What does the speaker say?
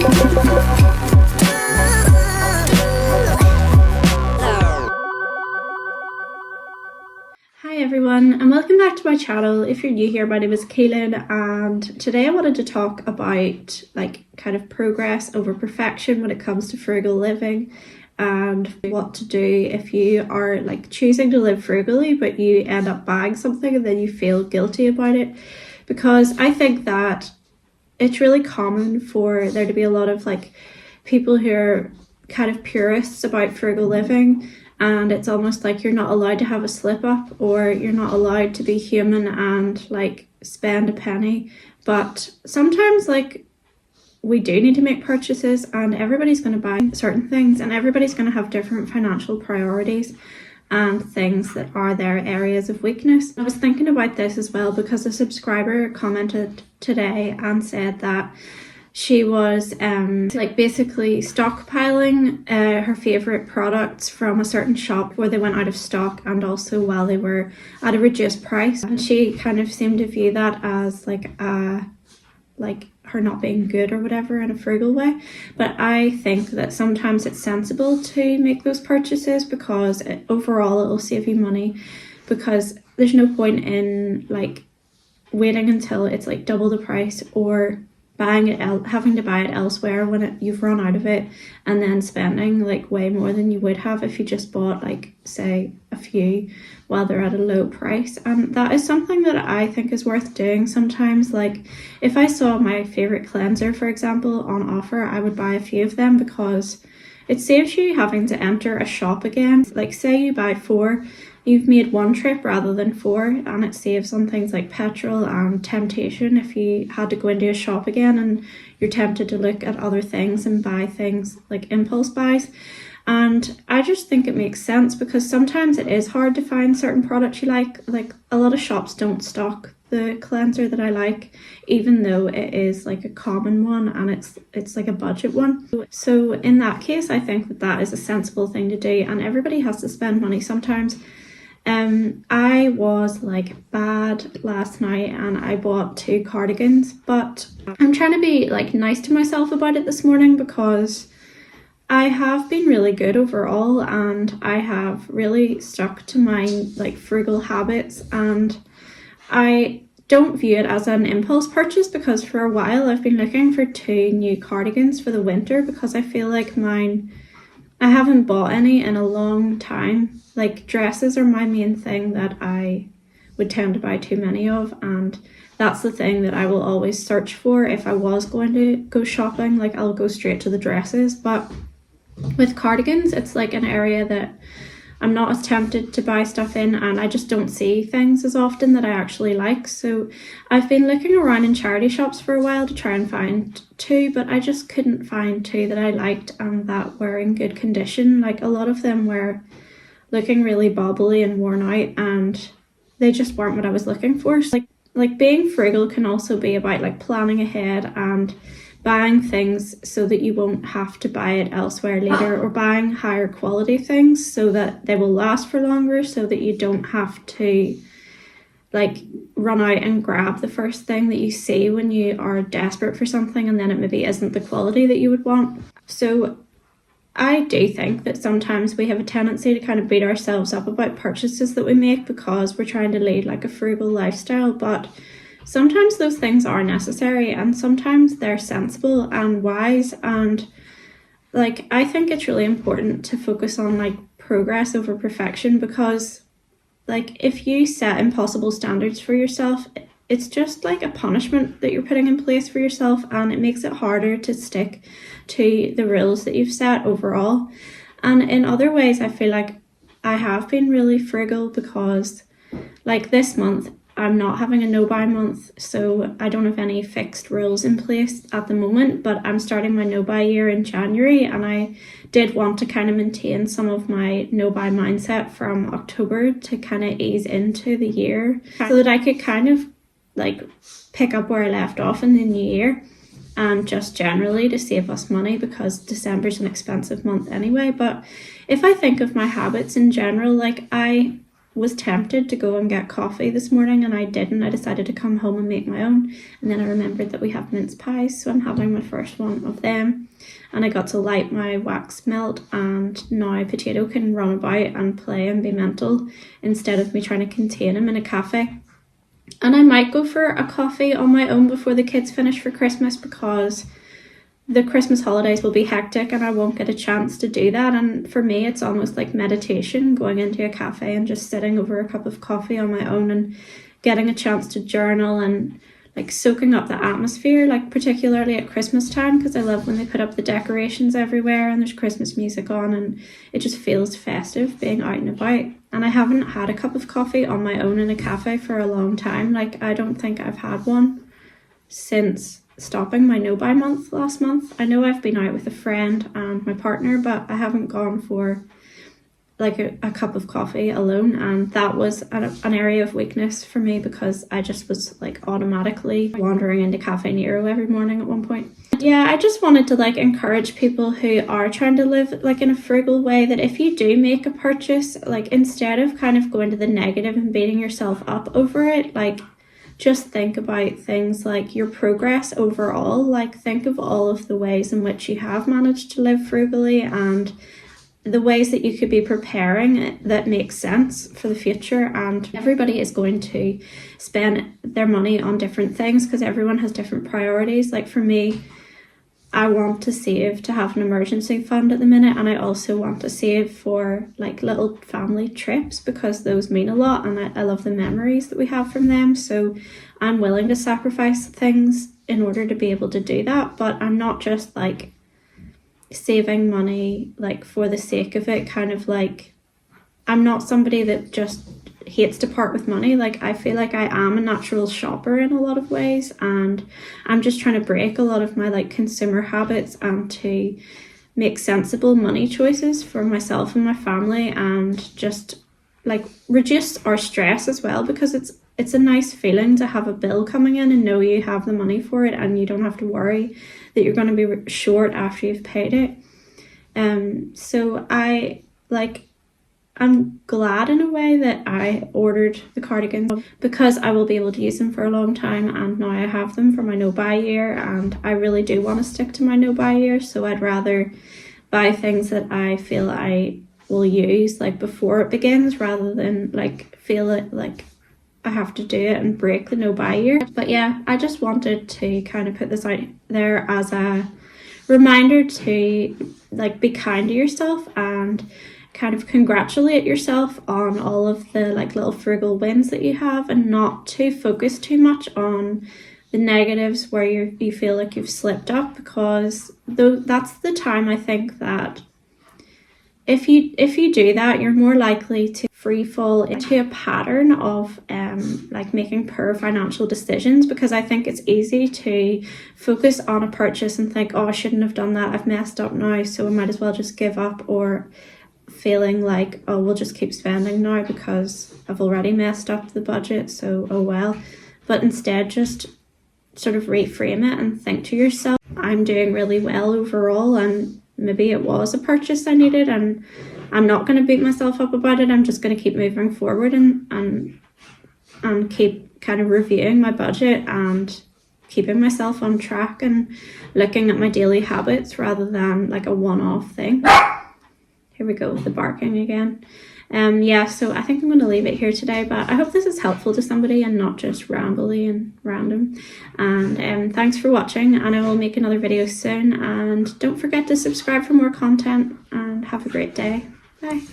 Hi everyone and welcome back to my channel. If you're new here, my name is Kaylin and today I wanted to talk about kind of progress over perfection when it comes to frugal living and what to do if you are choosing to live frugally but you end up buying something and then you feel guilty about it, because I think that it's really common for there to be a lot of people who are kind of purists about frugal living, and it's almost like you're not allowed to have a slip up or you're not allowed to be human and spend a penny. But sometimes we do need to make purchases, and everybody's going to buy certain things and everybody's going to have different financial priorities and things that are their areas of weakness. I was thinking about this as well because a subscriber commented today and said that she was basically stockpiling her favorite products from a certain shop where they went out of stock, and also while they were at a reduced price, and she kind of seemed to view that as her not being good or whatever in a frugal way. But I think that sometimes it's sensible to make those purchases because overall it will save you money, because there's no point in waiting until it's double the price or buying it having to buy it elsewhere when you've run out of it, and then spending way more than you would have if you just bought say a few while they're at a low price. And that is something that I think is worth doing sometimes. If I saw my favorite cleanser, for example, on offer, I would buy a few of them because it saves you having to enter a shop again. Say you buy 4, you've made 1 trip rather than 4, and it saves on things like petrol and temptation if you had to go into a shop again and you're tempted to look at other things and buy things like impulse buys. And I just think it makes sense because sometimes it is hard to find certain products you like. A lot of shops don't stock the cleanser that I like, even though it is a common one and it's a budget one. So in that case, I think that is a sensible thing to do, and everybody has to spend money sometimes. I was bad last night and I bought 2 cardigans, but I'm trying to be nice to myself about it this morning because I have been really good overall and I have really stuck to my frugal habits, and I don't view it as an impulse purchase because for a while I've been looking for 2 new cardigans for the winter because I feel I haven't bought any in a long time. Dresses are my main thing that I would tend to buy too many of, and that's the thing that I will always search for if I was going to go shopping. I'll go straight to the dresses. But with cardigans, it's an area that I'm not as tempted to buy stuff in, and I just don't see things as often that I actually like. So I've been looking around in charity shops for a while to try and find 2, but I just couldn't find 2 that I liked and that were in good condition. A lot of them were looking really bobbly and worn out, and they just weren't what I was looking for. So, being frugal can also be about planning ahead and buying things so that you won't have to buy it elsewhere later, or buying higher quality things so that they will last for longer, so that you don't have to run out and grab the first thing that you see when you are desperate for something and then it maybe isn't the quality that you would want. So I do think that sometimes we have a tendency to kind of beat ourselves up about purchases that we make because we're trying to lead a frugal lifestyle, but sometimes those things are necessary and sometimes they're sensible and wise. And I think it's really important to focus on progress over perfection, because if you set impossible standards for yourself, it's just a punishment that you're putting in place for yourself, and it makes it harder to stick to the rules that you've set overall. And in other ways, I feel I have been really frugal because this month I'm not having a no-buy month, so I don't have any fixed rules in place at the moment, but I'm starting my no-buy year in January, and I did want to kind of maintain some of my no-buy mindset from October to kind of ease into the year so that I could kind of pick up where I left off in the new year, and just generally to save us money because December's an expensive month anyway. But if I think of my habits in general, I was tempted to go and get coffee this morning and I didn't. I decided to come home and make my own, and then I remembered that we have mince pies, so I'm having my first one of them. And I got to light my wax melt, and now Potato can run about and play and be mental instead of me trying to contain him in a cafe. And I might go for a coffee on my own before the kids finish for Christmas, because the Christmas holidays will be hectic and I won't get a chance to do that. And for me, it's almost like meditation, going into a cafe and just sitting over a cup of coffee on my own and getting a chance to journal and like soaking up the atmosphere, like particularly at Christmas time, because I love when they put up the decorations everywhere and there's Christmas music on and it just feels festive being out and about. And I haven't had a cup of coffee on my own in a cafe for a long time. Like, I don't think I've had one since stopping my no-buy month last month. I know I've been out with a friend and my partner, but I haven't gone for like a cup of coffee alone, and that was an area of weakness for me because I just was like automatically wandering into Cafe Nero every morning at one point. Yeah, I just wanted to like encourage people who are trying to live like in a frugal way, that if you do make a purchase, like instead of kind of going to the negative and beating yourself up over it, like just think about things like your progress overall. Like, think of all of the ways in which you have managed to live frugally and the ways that you could be preparing that makes sense for the future. And everybody is going to spend their money on different things because everyone has different priorities. Like for me, I want to save to have an emergency fund at the minute, and I also want to save for like little family trips because those mean a lot and I love the memories that we have from them. So I'm willing to sacrifice things in order to be able to do that, but I'm not just like saving money like for the sake of it. Kind of like, I'm not somebody that just hates to part with money. Like, I feel like I am a natural shopper in a lot of ways, and I'm just trying to break a lot of my like consumer habits and to make sensible money choices for myself and my family, and just like reduce our stress as well, because it's a nice feeling to have a bill coming in and know you have the money for it and you don't have to worry that you're going to be short after you've paid it. So I'm glad in a way that I ordered the cardigans because I will be able to use them for a long time, and now I have them for my no-buy year, and I really do want to stick to my no-buy year. So I'd rather buy things that I feel I will use like before it begins, rather than like feel it like I have to do it and break the no-buy year. But yeah, I just wanted to kind of put this out there as a reminder to like be kind to yourself and kind of congratulate yourself on all of the like little frugal wins that you have, and not to focus too much on the negatives where you feel like you've slipped up, because that's the time I think that if you do that, you're more likely to free fall into a pattern of like making poor financial decisions, because I think it's easy to focus on a purchase and think, oh, I shouldn't have done that, I've messed up now, so I might as well just give up, or feeling like, oh, we'll just keep spending now because I've already messed up the budget, so oh well. But instead, just sort of reframe it and think to yourself, I'm doing really well overall, and maybe it was a purchase I needed, and I'm not going to beat myself up about it. I'm just going to keep moving forward and keep kind of reviewing my budget and keeping myself on track and looking at my daily habits rather than like a one-off thing. Here we go with the barking again. Yeah, so I think I'm going to leave it here today, but I hope this is helpful to somebody and not just rambly and random. And thanks for watching, and I will make another video soon. And don't forget to subscribe for more content, and have a great day. Bye.